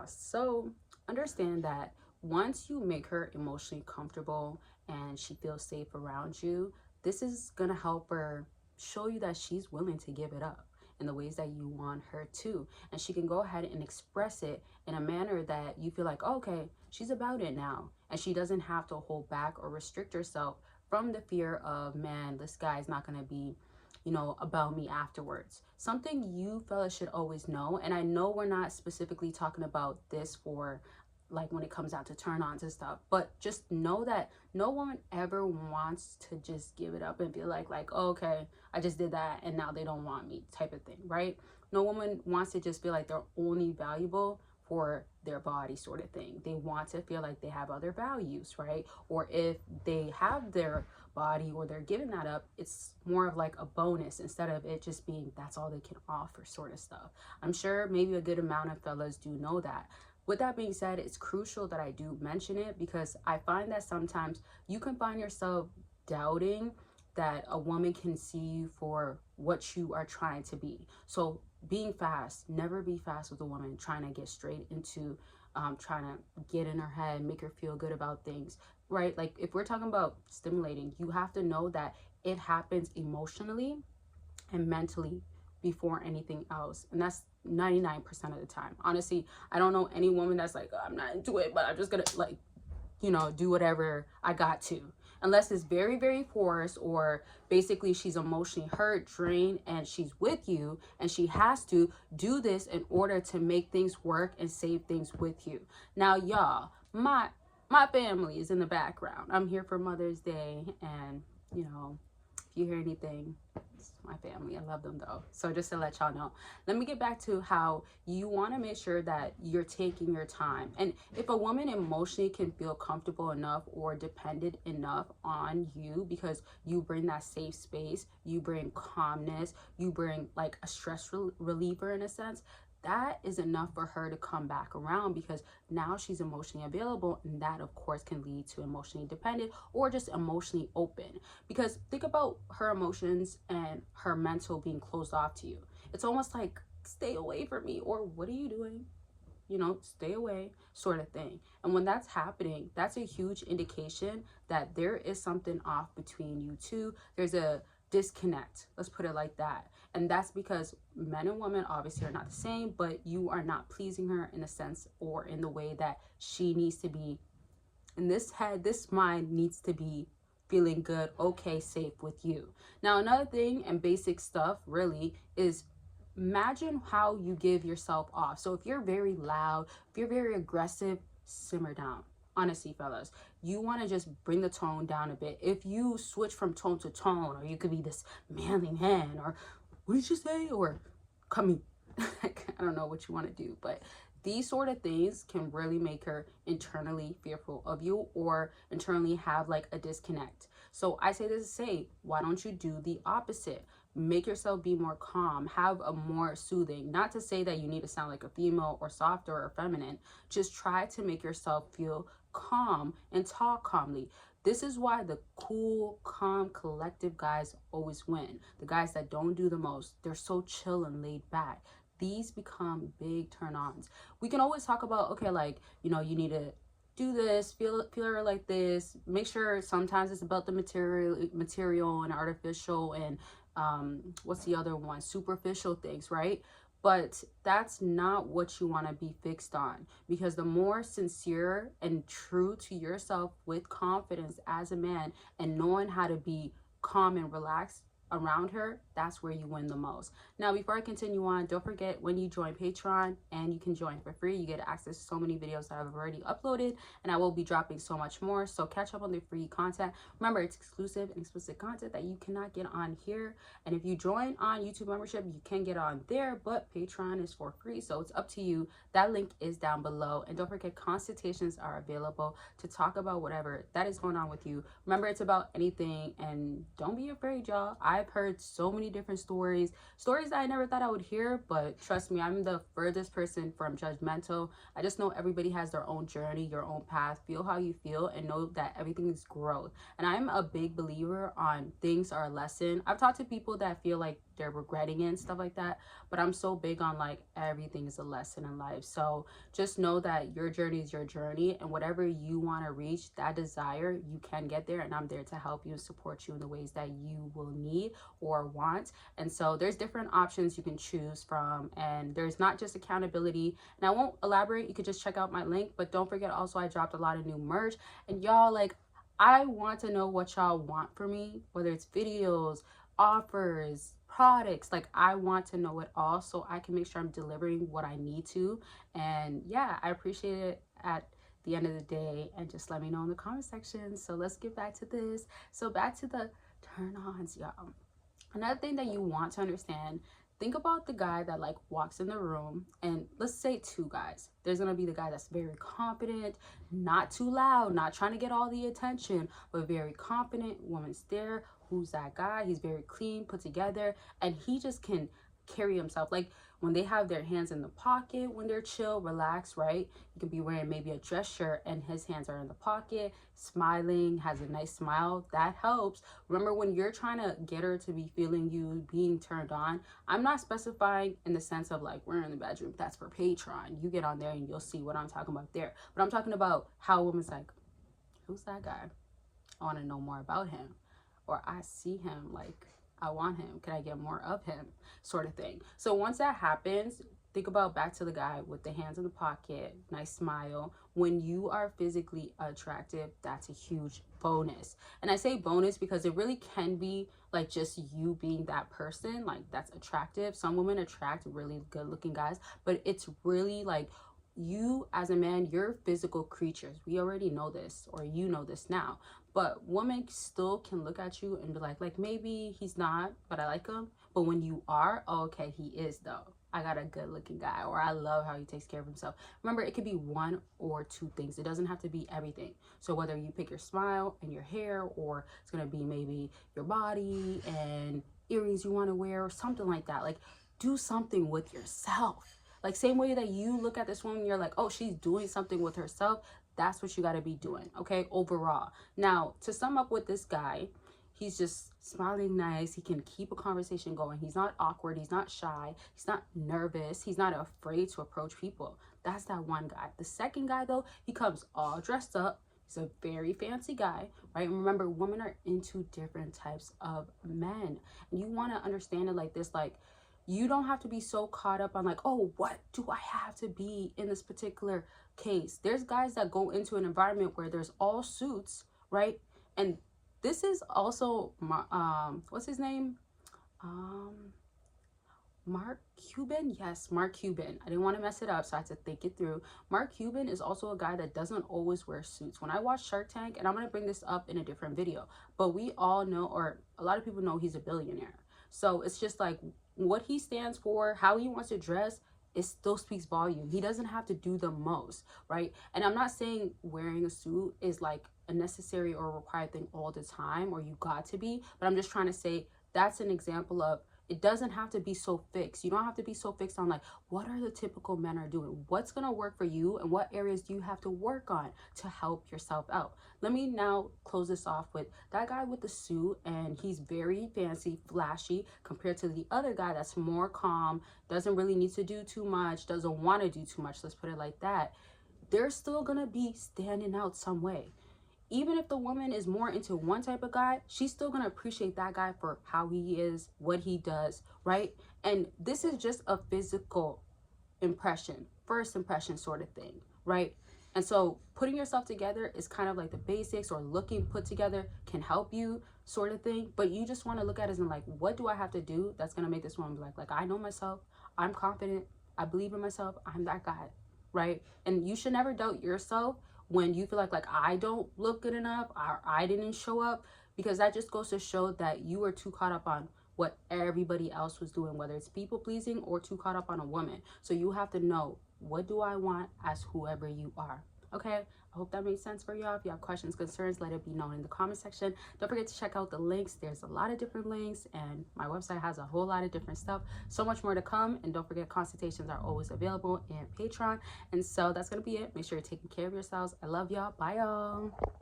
boss. So understand that once you make her emotionally comfortable and she feels safe around you, this is going to help her show you that she's willing to give it up in the ways that you want her to. And she can go ahead and express it in a manner that you feel like, oh, okay, she's about it now. And she doesn't have to hold back or restrict herself from the fear of, man, this guy's not going to be, about me afterwards. Something you fellas should always know, and I know we're not specifically talking about this for like when it comes out to turn ons and stuff, but just know that no one ever wants to just give it up and feel like, oh, okay, I just did that and now they don't want me type of thing, right? No woman wants to just feel like they're only valuable for their body sort of thing. They want to feel like they have other values, right? Or if they have their body or they're giving that up, it's more of like a bonus instead of it just being that's all they can offer sort of stuff. I'm sure maybe a good amount of fellas do know that. With that being said, it's crucial that I do mention it because I find that sometimes you can find yourself doubting that a woman can see you for what you are trying to be. So being fast, never be fast with a woman trying to get straight into trying to get in her head, make her feel good about things, right? Like if we're talking about stimulating, you have to know that it happens emotionally and mentally before anything else. And that's 99% of the time. Honestly, I don't know any woman that's like, oh, I'm not into it, but I'm just gonna like, do whatever I got to. Unless it's very, very forced or basically she's emotionally hurt, drained, and she's with you and she has to do this in order to make things work and save things with you. Now, y'all, my family is in the background. I'm here for Mother's Day, and if you hear anything, it's my family. I love them though. So just to let y'all know, let me get back to how you want to make sure that you're taking your time. And if a woman emotionally can feel comfortable enough or dependent enough on you because you bring that safe space, you bring calmness, you bring like a stress reliever in a sense, that is enough for her to come back around because now she's emotionally available, and that of course can lead to emotionally dependent or just emotionally open. Because think about her emotions and her mental being closed off to you. It's almost like, stay away from me, or what are you doing? Stay away sort of thing. And when that's happening, that's a huge indication that there is something off between you two. There's a disconnect, let's put it like that. And that's because men and women obviously are not the same, but you are not pleasing her in a sense or in the way that she needs to be. In this head, this mind needs to be feeling good, okay, safe with you. Now, another thing and basic stuff really is imagine how you give yourself off. So if you're very loud, if you're very aggressive, simmer down. Honestly, fellas, you want to just bring the tone down a bit. If you switch from tone to tone, or you could be this manly man, or what did you say, or coming, I don't know what you want to do, but these sort of things can really make her internally fearful of you or internally have like a disconnect. So I say this to say, why don't you do the opposite? Make yourself be more calm, have a more soothing. Not to say that you need to sound like a female or softer or feminine. Just try to make yourself feel calm and talk calmly. This is why the cool, calm, collective guys always win. The guys that don't do the most, they're so chill and laid back. These become big turn-ons. We can always talk about, okay, like, you need to do this, feel her like this. Make sure sometimes it's about the material and artificial and what's the other one? Superficial things, right? But that's not what you want to be fixed on, because the more sincere and true to yourself with confidence as a man and knowing how to be calm and relaxed around her, that's where you win the most. Now, before I continue on, don't forget when you join Patreon, and you can join for free, you get access to so many videos that I've already uploaded, and I will be dropping so much more. So catch up on the free content. Remember, it's exclusive and explicit content that you cannot get on here. And if you join on YouTube membership, you can get on there, but Patreon is for free, so it's up to you. That link is down below. And don't forget, consultations are available to talk about whatever that is going on with you. Remember, it's about anything, and don't be afraid, y'all. I've heard so many different stories that I never thought I would hear, but trust me, I'm the furthest person from judgmental. I just know everybody has their own journey, your own path. Feel how you feel and know that everything is growth. And I'm a big believer on things are a lesson. I've talked to people that feel like they're regretting it and stuff like that. But I'm so big on like everything is a lesson in life. So just know that your journey is your journey, and whatever you want to reach, that desire, you can get there, and I'm there to help you and support you in the ways that you will need or want. And so there's different options you can choose from, and there's not just accountability. And I won't elaborate, you could just check out my link. But don't forget also, I dropped a lot of new merch, and y'all, like, I want to know what y'all want from me, whether it's videos, offers, products. Like, I want to know it all so I can make sure I'm delivering what I need to. And yeah, I appreciate it at the end of the day. And just let me know in the comment section. So let's get back to this. So back to the turn-ons, y'all. Another thing that you want to understand, think about the guy that like walks in the room, and let's say two guys. There's gonna be the guy that's very confident, not too loud, not trying to get all the attention, but very confident. Woman's there. Who's that guy? He's very clean, put together, and he just can carry himself. Like when they have their hands in the pocket, when they're chill, relaxed, right? You can be wearing maybe a dress shirt and his hands are in the pocket, smiling, has a nice smile. That helps. Remember, when you're trying to get her to be feeling you, being turned on, I'm not specifying in the sense of like we're in the bedroom. That's for Patreon. You get on there and you'll see what I'm talking about there. But I'm talking about how a woman's like, who's that guy? I want to know more about him. Or I see him, like, I want him. Can I get more of him? Sort of thing. So once that happens, think about back to the guy with the hands in the pocket, nice smile. When you are physically attractive, that's a huge bonus. And I say bonus because it really can be like just you being that person, like that's attractive. Some women attract really good looking guys, but it's really like you as a man, you're physical creatures. We already know this, or you know this now. But women still can look at you and be like maybe he's not, but I like him. But when you are, oh, okay, he is though. I got a good looking guy, or I love how he takes care of himself. Remember, it could be one or two things. It doesn't have to be everything. So whether you pick your smile and your hair, or it's gonna be maybe your body and earrings you want to wear or something like that. Like, do something with yourself. Like, same way that you look at this woman, you're like, oh, she's doing something with herself. That's what you got to be doing, okay, overall. Now, to sum up with this guy, he's just smiling nice. He can keep a conversation going. He's not awkward. He's not shy. He's not nervous. He's not afraid to approach people. That's that one guy. The second guy, though, he comes all dressed up. He's a very fancy guy, right? And remember, women are into different types of men. And you want to understand it like this, like, you don't have to be so caught up on like, oh, what do I have to be in this particular case? There's guys that go into an environment where there's all suits, right? And this is also, what's his name? Mark Cuban? Yes, Mark Cuban. I didn't want to mess it up, so I had to think it through. Mark Cuban is also a guy that doesn't always wear suits. When I watch Shark Tank, and I'm going to bring this up in a different video, but we all know, or a lot of people know, he's a billionaire. So it's just like what he stands for, how he wants to dress, it still speaks volume. He doesn't have to do the most, right? And I'm not saying wearing a suit is like a necessary or required thing all the time, or you got to be, but I'm just trying to say that's an example of it doesn't have to be so fixed. You don't have to be so fixed on like, what are the typical men are doing? What's going to work for you, and what areas do you have to work on to help yourself out? Let me now close this off with that guy with the suit, and he's very fancy, flashy, compared to the other guy that's more calm, doesn't really need to do too much, doesn't want to do too much. Let's put it like that. They're still going to be standing out some way. Even if the woman is more into one type of guy, she's still going to appreciate that guy for how he is, what he does, right? And this is just a physical impression, first impression sort of thing, right? And so putting yourself together is kind of like the basics, or looking put together can help you sort of thing. But you just want to look at it as in like, what do I have to do that's going to make this woman be like, I know myself, I'm confident, I believe in myself, I'm that guy, right? And you should never doubt yourself when you feel like I don't look good enough, or I didn't show up, because that just goes to show that you are too caught up on what everybody else was doing, whether it's people pleasing or too caught up on a woman. So you have to know, what do I want as whoever you are? Okay, I hope that made sense for y'all. If you have questions, concerns, let it be known in the comment section. Don't forget to check out the links. There's a lot of different links, and my website has a whole lot of different stuff. So much more to come. And don't forget, consultations are always available in Patreon. And so that's going to be it. Make sure you're taking care of yourselves. I love y'all. Bye, y'all.